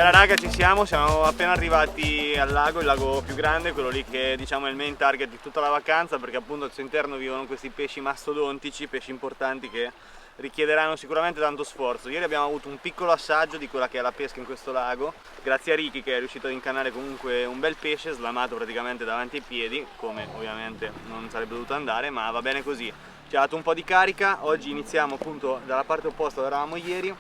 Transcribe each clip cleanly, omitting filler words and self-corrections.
Bella raga, siamo appena arrivati al lago, il lago più grande, quello lì che diciamo è il main target di tutta la vacanza, perché appunto al suo interno vivono questi pesci mastodontici, pesci importanti che richiederanno sicuramente tanto sforzo. Ieri abbiamo avuto un piccolo assaggio di quella che è la pesca in questo lago, grazie a Ricky che è riuscito ad incannare comunque un bel pesce slamato praticamente davanti ai piedi, come ovviamente non sarebbe dovuto andare, ma va bene così. Ci ha dato un po' di carica. Oggi iniziamo appunto dalla parte opposta dove eravamo ieri.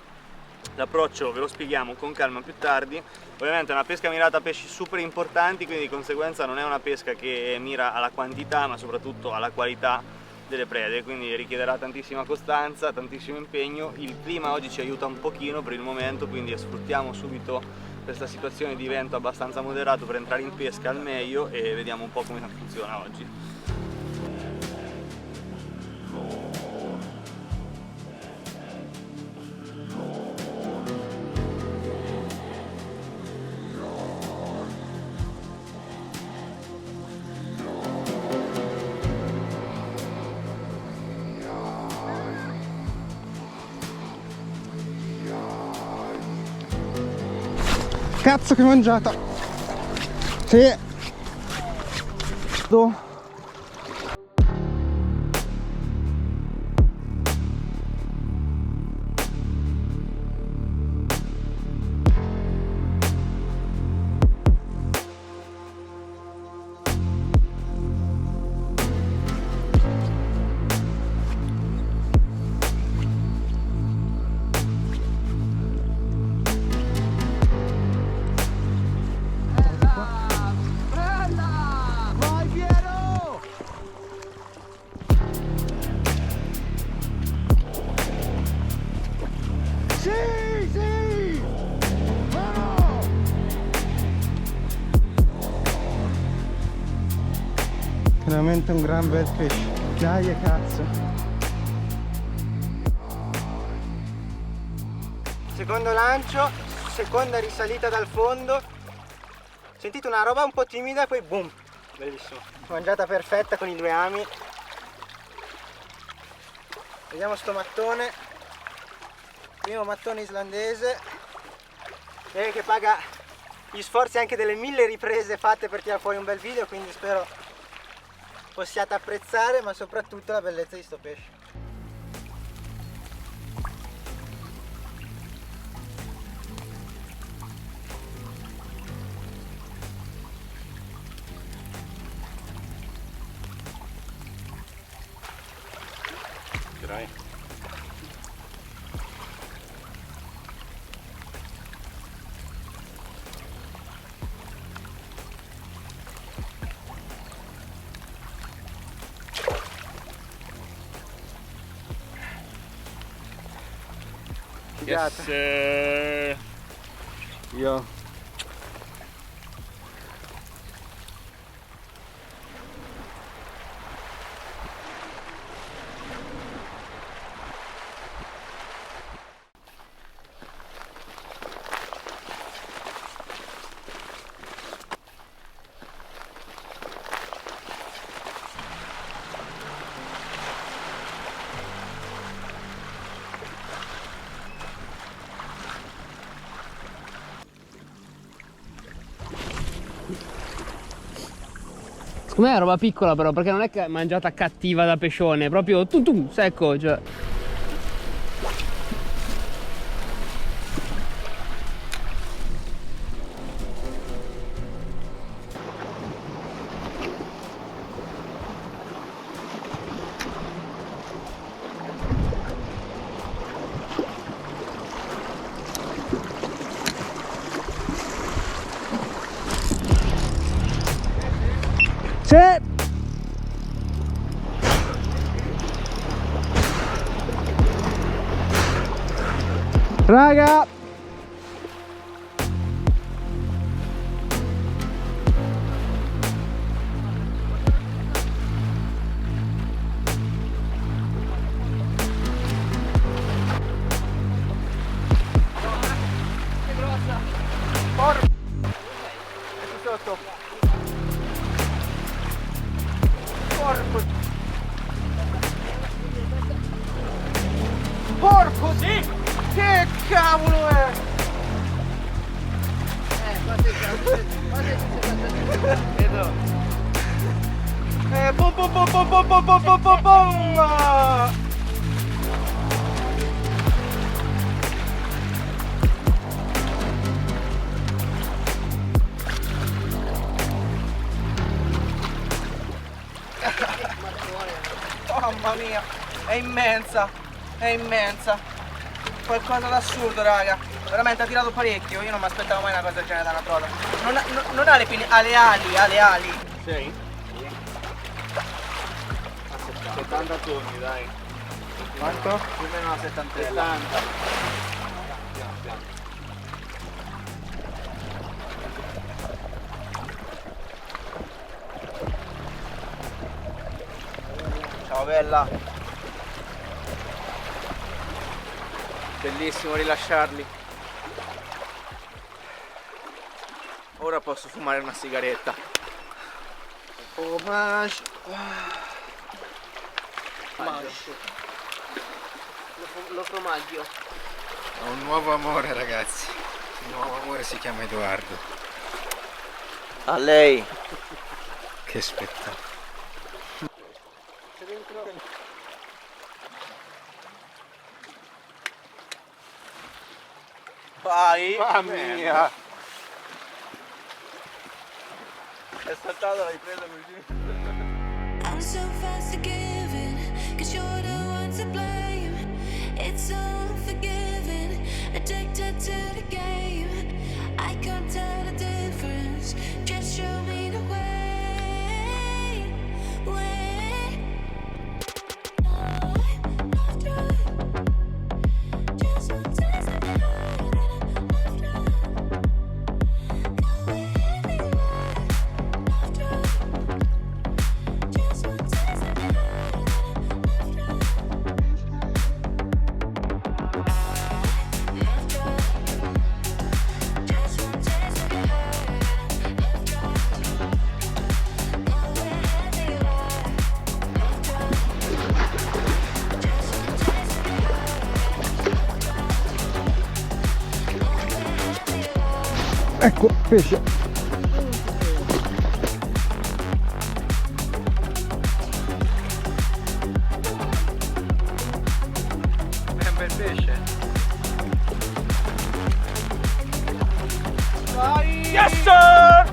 L'approccio ve lo spieghiamo con calma più tardi. Ovviamente è una pesca mirata a pesci super importanti, quindi di conseguenza non è una pesca che mira alla quantità ma soprattutto alla qualità delle prede, quindi richiederà tantissima costanza, tantissimo impegno. Il clima oggi ci aiuta un pochino per il momento, quindi sfruttiamo subito questa situazione di vento abbastanza moderato per entrare in pesca al meglio e vediamo un po' come funziona oggi. Cazzo che mangiata! Sì! Veramente un gran bel pesce. Dai cazzo. Secondo lancio, seconda risalita dal fondo. Sentite una roba un po' timida e poi boom. Bellissimo. Mangiata perfetta con i due ami. Vediamo sto mattone. Primo mattone islandese. Direi che paga gli sforzi anche delle 1000 riprese fatte per tirare fuori un bel video, quindi spero possiate apprezzare, ma soprattutto la bellezza di sto pesce. Dai. Yes. Io Secondo me è roba piccola però, perché non è che è mangiata cattiva da pescione, è proprio tum secco, cioè. c'è! Raga! Porco! È sotto! Porco! Porco! Sì! Che cavolo è? Vedo. Pum pum pum pum pum pum pum pum pum pum. Mamma mia, è immensa, è immensa. Qualcosa d'assurdo, raga. Veramente ha tirato parecchio, io non mi aspettavo mai una cosa del genere da una trota. Non ha le pinne, ha le ali, ha le ali. Sei? 70 tonni, dai. Quanto? Più o meno una settantella. 70. Piano, piano. Ciao bella. Bellissimo rilasciarli. Ora posso fumare una sigaretta. Fromage. Lo formaggio. Ho un nuovo amore, ragazzi. Il nuovo amore si chiama Edoardo. A lei. Che spettacolo. Vai. Mamma mia! È saltato, l'hai preso così. I'm so fast forgiving, 'cause you're the one to blame. It's unforgiving, addicted to the game. I can't tell the difference, just show me the way. I've tried, just one taste of your heart, and I've tried. Go anywhere. I've tried. Just one taste of your Ecco, pesce. È un bel pesce. Vai! Yes sir!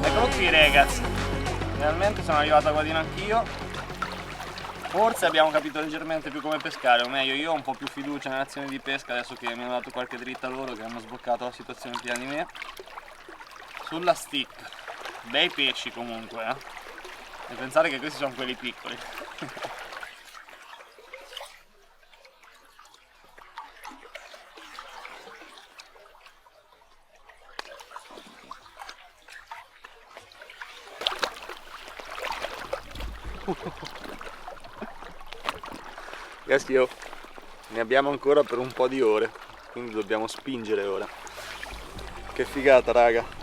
Eccolo qui, ragazzi. Finalmente sono arrivato a Guadino anch'io. Forse abbiamo capito leggermente più come pescare, o meglio io ho un po' più fiducia nell'azione di pesca adesso che mi hanno dato qualche dritta loro che hanno sbloccato la situazione prima di me. Sulla stick, bei pesci comunque, e pensare che questi sono quelli piccoli. Gaschio, ne abbiamo ancora per un po' di ore, quindi dobbiamo spingere ora. Che figata, raga.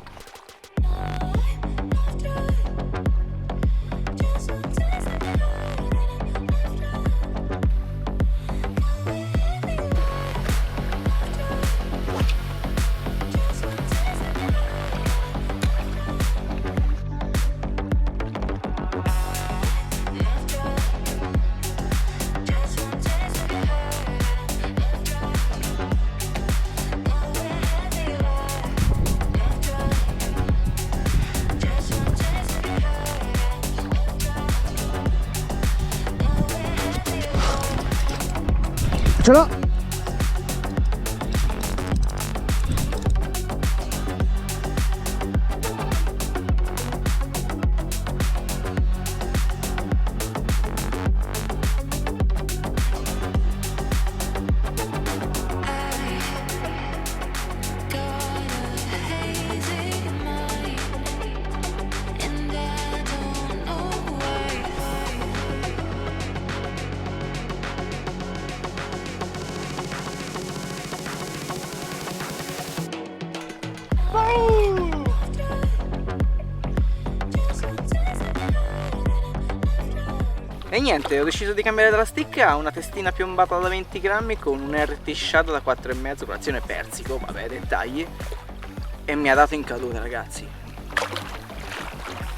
Ce l'ho! E niente, ho deciso di cambiare dalla stick a una testina piombata da 20 grammi con un RT Shadow da 4,5, colazione persico, vabbè, dettagli. E mi ha dato in caduta, ragazzi.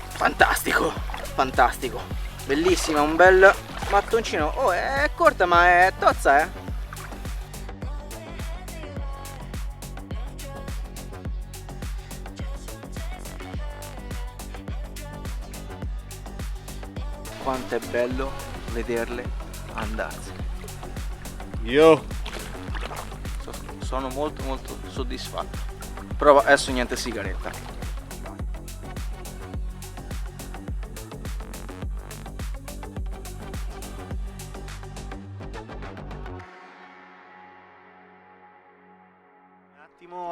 Fantastico, fantastico. Bellissima, un bel mattoncino. Oh, è corta ma è tozza, eh. Quanto è bello vederle andarsene. Io Sono molto soddisfatto. Però adesso niente sigaretta.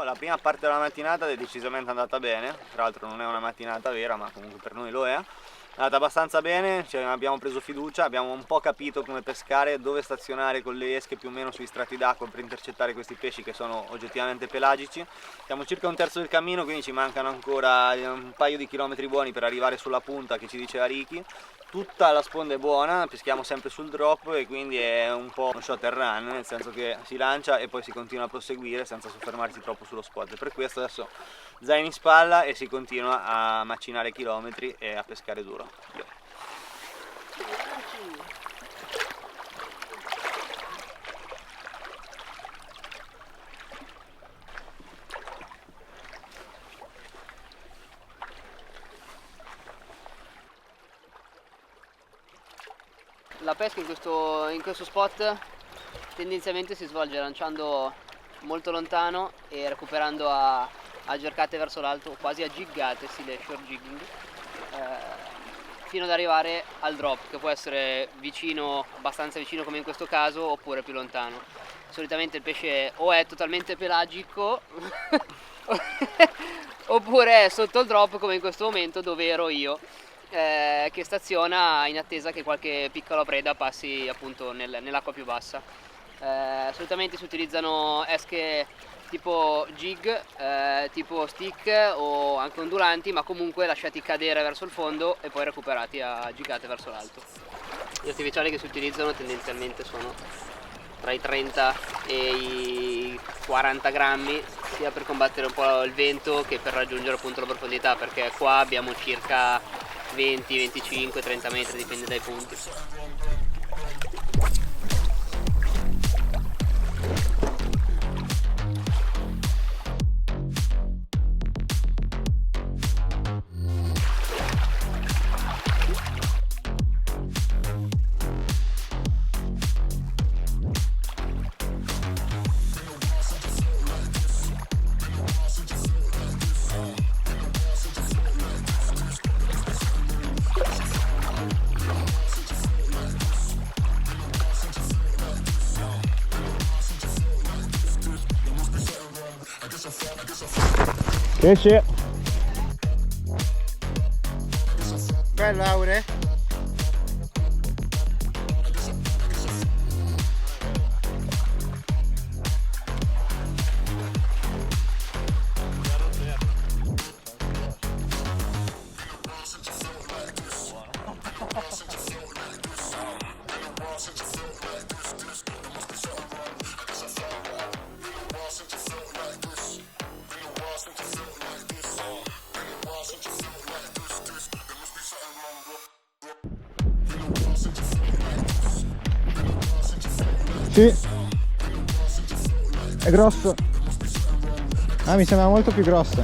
La prima parte della mattinata è decisamente andata bene, tra l'altro non è una mattinata vera ma comunque per noi lo è. È andata abbastanza bene, abbiamo preso fiducia, abbiamo un po' capito come pescare, dove stazionare con le esche più o meno sui strati d'acqua per intercettare questi pesci che sono oggettivamente pelagici. Siamo circa un terzo del cammino, quindi ci mancano ancora un paio di chilometri buoni per arrivare sulla punta che ci diceva Ricky. Tutta la sponda è buona, peschiamo sempre sul drop e quindi è un po' uno shot and run, nel senso che si lancia e poi si continua a proseguire senza soffermarsi troppo sullo spot. Per questo adesso zaino in spalla e si continua a macinare chilometri e a pescare duro. La pesca in questo spot tendenzialmente si svolge lanciando molto lontano e recuperando a gercate verso l'alto, quasi a giggate, stile short jigging, fino ad arrivare al drop, che può essere vicino, abbastanza vicino come in questo caso, oppure più lontano. Solitamente il pesce o è totalmente pelagico oppure è sotto il drop come in questo momento dove ero io, che staziona in attesa che qualche piccola preda passi appunto nell'acqua più bassa. Solitamente si utilizzano esche tipo jig, tipo stick o anche ondulanti, ma comunque lasciati cadere verso il fondo e poi recuperati a gigate verso l'alto. Gli artificiali che si utilizzano tendenzialmente sono tra i 30 e i 40 grammi, sia per combattere un po' il vento che per raggiungere appunto la profondità, perché qua abbiamo circa 20, 25, 30 metri, dipende dai punti. Pesce. Bello Aure. Sì, è grosso. Ah, mi sembra molto più grosso.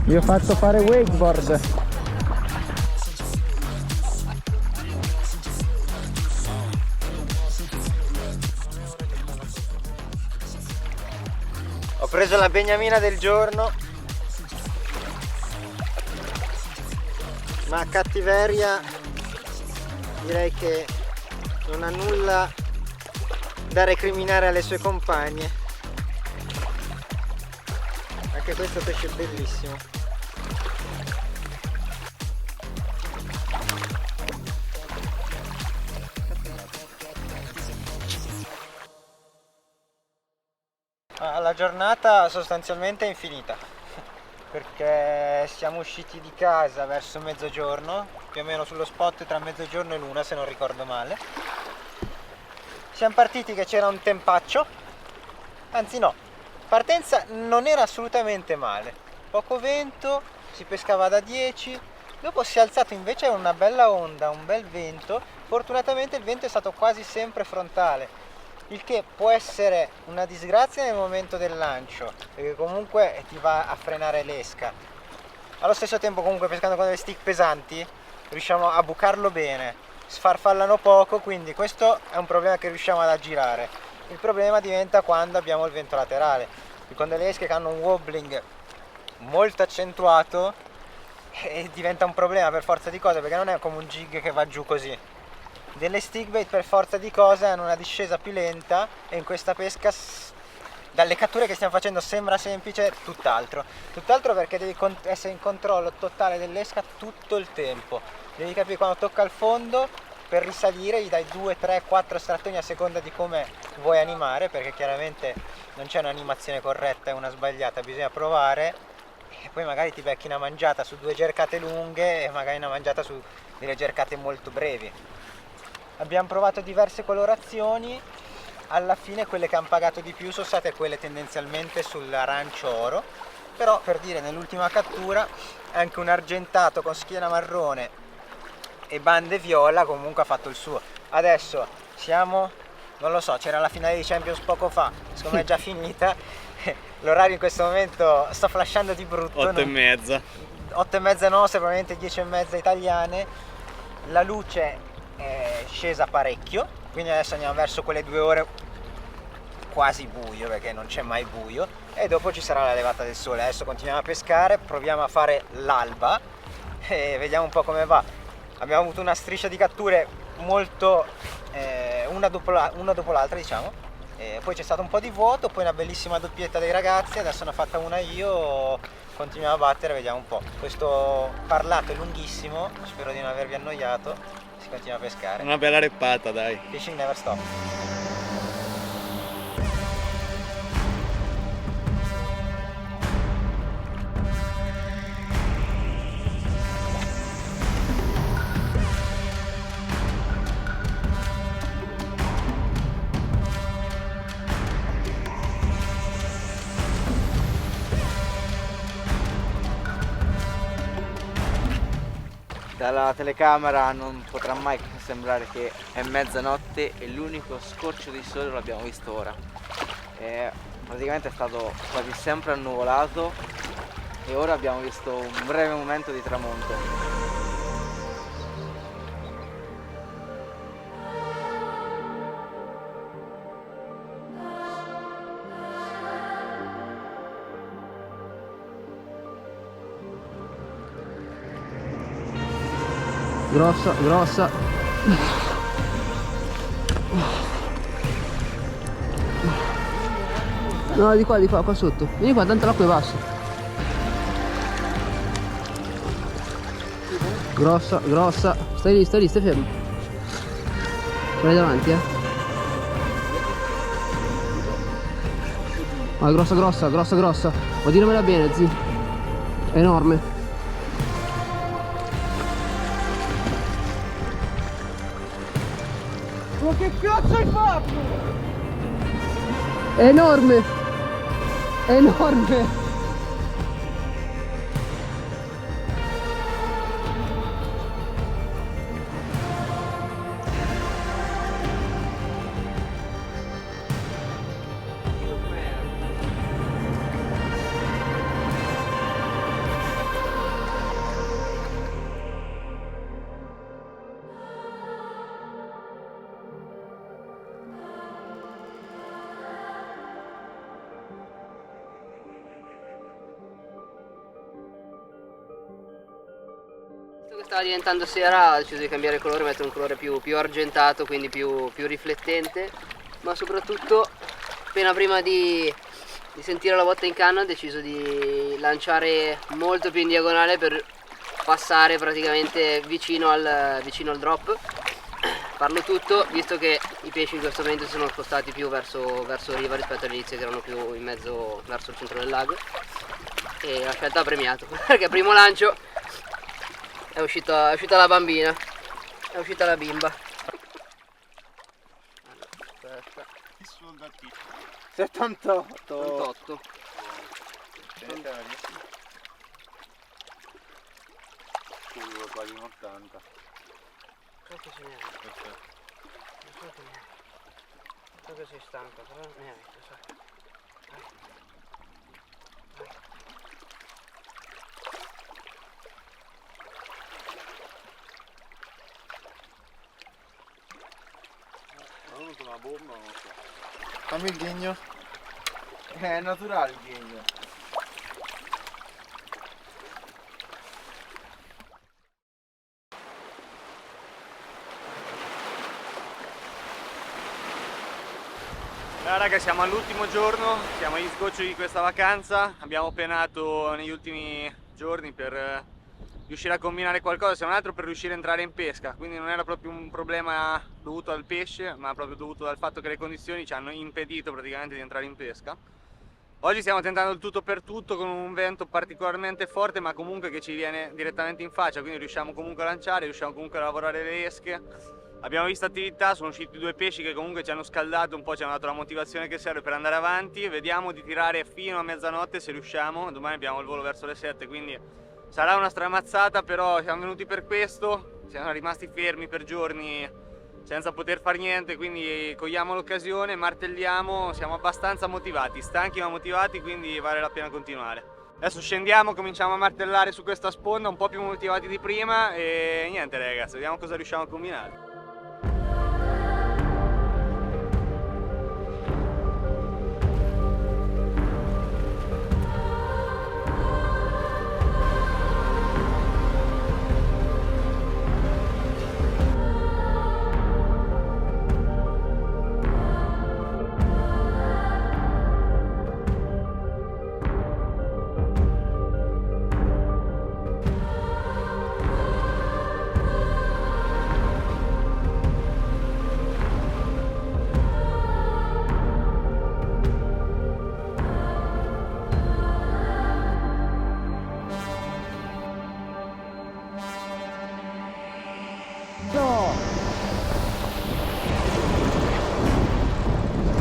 Gli ho fatto fare wakeboard. Ho preso la beniamina del giorno, ma cattiveria direi che non ha nulla da recriminare alle sue compagne. Anche questo pesce è bellissimo. La giornata sostanzialmente è infinita. perché siamo usciti di casa verso mezzogiorno, più o meno sullo spot tra mezzogiorno e l'una, se non ricordo male. Siamo partiti che c'era un tempaccio, anzi no, partenza non era assolutamente male, poco vento, si pescava da 10, dopo si è alzato invece una bella onda, un bel vento. Fortunatamente il vento è stato quasi sempre frontale, il che può essere una disgrazia nel momento del lancio, perché comunque ti va a frenare l'esca. Allo stesso tempo comunque pescando con delle stick pesanti riusciamo a bucarlo bene, sfarfallano poco, quindi questo è un problema che riusciamo ad aggirare. Il problema diventa quando abbiamo il vento laterale, e con delle esche che hanno un wobbling molto accentuato diventa un problema per forza di cose, perché non è come un jig che va giù così. Delle stickbait per forza di cose hanno una discesa più lenta, e in questa pesca dalle catture che stiamo facendo sembra semplice, tutt'altro perché devi essere in controllo totale dell'esca tutto il tempo, devi capire quando tocca il fondo, per risalire gli dai 2, 3, 4 strattoni a seconda di come vuoi animare, perché chiaramente non c'è un'animazione corretta e una sbagliata, bisogna provare, e poi magari ti becchi una mangiata su 2 gercate lunghe e magari una mangiata su delle gercate molto brevi. Abbiamo provato diverse colorazioni, alla fine quelle che hanno pagato di più sono state quelle tendenzialmente sull'arancio oro, però per dire nell'ultima cattura anche un argentato con schiena marrone e bande viola comunque ha fatto il suo. Adesso siamo, non lo so, c'era la finale di Champions poco fa, secondo me è già finita, l'orario in questo momento sta flashando di brutto. 8:30. 8:30 nostre, probabilmente 10:30 italiane, la luce è scesa parecchio, quindi adesso andiamo verso quelle 2 ore quasi buio, perché non c'è mai buio, e dopo ci sarà la levata del sole. Adesso continuiamo a pescare, proviamo a fare l'alba e vediamo un po' come va. Abbiamo avuto una striscia di catture molto una dopo l'altra, diciamo, e poi c'è stato un po' di vuoto, poi una bellissima doppietta dei ragazzi, adesso ne ho fatta una io, continuiamo a battere, vediamo un po'. Questo parlato è lunghissimo, spero di non avervi annoiato. Si continua a pescare. Una bella reppata, dai. Fishing never stop. Dalla telecamera non potrà mai sembrare che è mezzanotte e l'unico scorcio di sole lo abbiamo visto ora. Praticamente è stato quasi sempre annuvolato e ora abbiamo visto un breve momento di tramonto. Grossa, grossa. No, di qua sotto. Vieni qua, tanto l'acqua è bassa. Grossa, grossa. Stai lì, stai fermo. Vai davanti, Ma grossa, grossa, grossa, grossa. Ma diramela bene, zi. È enorme. Ma che cazzo hai fatto? È enorme! È enorme! Che stava diventando sera, ho deciso di cambiare colore, mettere un colore più argentato, quindi più riflettente, ma soprattutto appena prima di sentire la botta in canna ho deciso di lanciare molto più in diagonale per passare praticamente vicino al drop. Parlo tutto, visto che i pesci in questo momento si sono spostati più verso riva rispetto all'inizio, che erano più in mezzo verso il centro del lago. e la scelta ha premiato, perché al primo lancio è uscita la bambina, è uscita la bimba. Allora, aspetta. 78. 88. Quasi un 80. So che ce n'è. So che sei stanco, però neanche, so. Ho avuto una bomba, non so. Fammi il ghigno. È naturale il ghegno. Allora raga, siamo all'ultimo giorno, siamo agli sgoccioli di questa vacanza, abbiamo penato negli ultimi giorni per riuscire a combinare qualcosa, se non altro per riuscire a entrare in pesca, quindi non era proprio un problema dovuto al pesce, ma proprio dovuto dal fatto che le condizioni ci hanno impedito praticamente di entrare in pesca. Oggi stiamo tentando il tutto per tutto con un vento particolarmente forte, ma comunque che ci viene direttamente in faccia, quindi riusciamo comunque a lanciare, riusciamo comunque a lavorare le esche. Abbiamo visto attività, sono usciti 2 pesci che comunque ci hanno scaldato un po', ci hanno dato la motivazione che serve per andare avanti. Vediamo di tirare fino a mezzanotte se riusciamo, domani abbiamo il volo verso le 7, quindi sarà una stramazzata, però siamo venuti per questo, siamo rimasti fermi per giorni senza poter fare niente, quindi cogliamo l'occasione, martelliamo, siamo abbastanza motivati, stanchi ma motivati, quindi vale la pena continuare. Adesso scendiamo, cominciamo a martellare su questa sponda, un po' più motivati di prima e niente ragazzi, vediamo cosa riusciamo a combinare.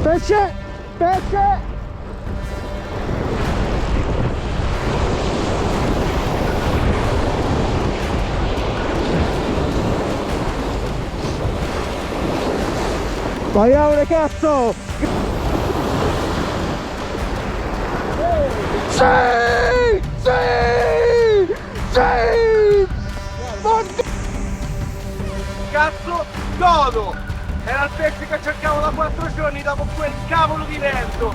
Pesce! Pesce! Vai Aure, cazzo! Sì! Sì! Sì! Cazzo, godo! Era il pesce che cercavo da 4 giorni dopo quel cavolo di vento!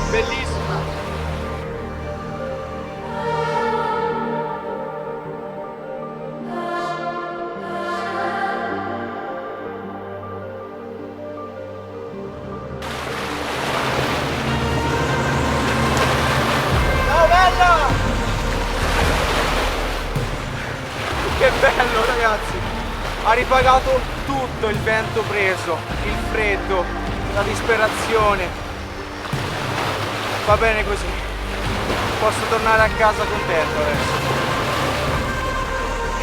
Bellissima! Ciao bella! Che bello ragazzi, ha ripagato tutto il vento preso, il freddo, la disperazione. Va bene così, posso tornare a casa contento adesso.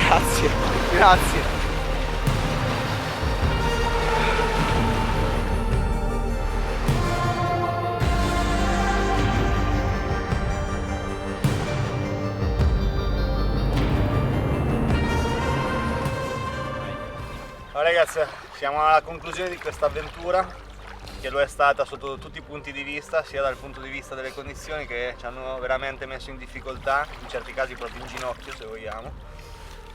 Grazie, grazie. Allora ragazzi, siamo alla conclusione di questa avventura, che lo è stata sotto tutti i punti di vista, sia dal punto di vista delle condizioni che ci hanno veramente messo in difficoltà, in certi casi proprio in ginocchio se vogliamo.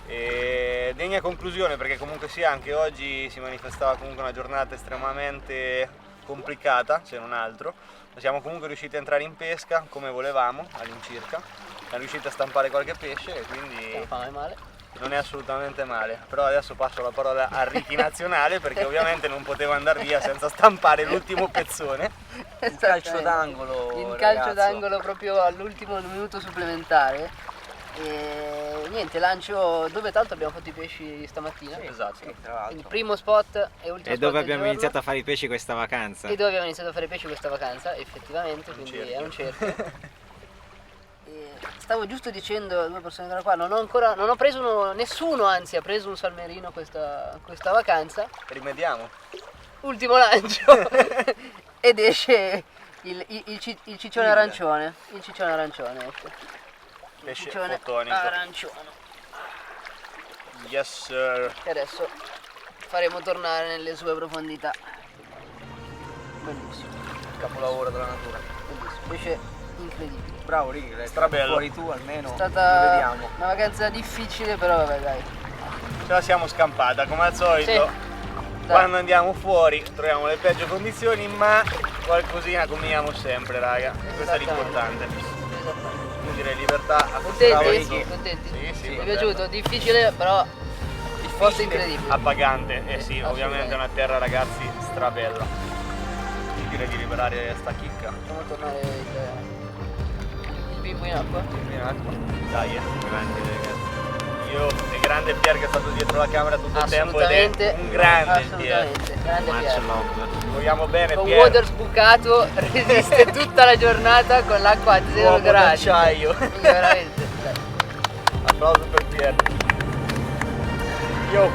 E degna conclusione, perché comunque sia anche oggi si manifestava comunque una giornata estremamente complicata, se non altro. Siamo comunque riusciti a entrare in pesca come volevamo all'incirca, siamo riusciti a stampare qualche pesce e quindi non è assolutamente male. Però adesso passo la parola a Ricky Nazionale perché ovviamente non potevo andare via senza stampare l'ultimo pezzone. Un calcio d'angolo. Il calcio d'angolo proprio all'ultimo minuto supplementare. E niente, lancio dove tra l'altro abbiamo fatto i pesci stamattina. Esatto. Il primo spot e ultimo spot E dove del abbiamo giorno. iniziato a fare i pesci questa vacanza? E dove abbiamo iniziato a fare pesci questa vacanza, effettivamente, quindi cerchio. è un cerchio. E stavo giusto dicendo a 2 persone che erano qua, non ho preso nessuno, anzi ha preso un salmerino questa vacanza. Rimediamo. Ultimo lancio ed esce il ciccione arancione. Il ciccione arancione esce. Il Pesce ciccione fotonico. arancione. Yes sir. E adesso faremo tornare nelle sue profondità. Bellissimo, Capolavoro della natura. bellissimo. Pesce incredibile. Bravo Ricky, l'hai Strabello. fuori tu almeno. È Lo stata vediamo. una vacanza difficile, però vabbè dai. Ce la siamo scampata come al solito. Sì. Quando andiamo fuori troviamo le peggio condizioni, ma qualcosina combiniamo sempre, raga. Questo è l'importante. Esattamente. Io direi libertà a bravo, Contenti? Ricky. Contenti? Sì, sì, Mi è va piaciuto? Difficile, però il posto è incredibile. appagante. Eh sì, Sì, ovviamente è una terra, ragazzi, strabella. Io direi di liberare sta chicca. Facciamo tornare il bimbo in acqua. Dai, grandi ragazzi. Io e grande Pier che è stato dietro la camera tutto il tempo ed Assolutamente. è un grande Pier. Assolutamente. Grande Much Pier. love. Ti vogliamo bene Con Pier. water sbucato resiste tutta la giornata con l'acqua a 0 Uomo gradi. d'acciaio. Quindi veramente. Dai. Applauso per Pier. Yo.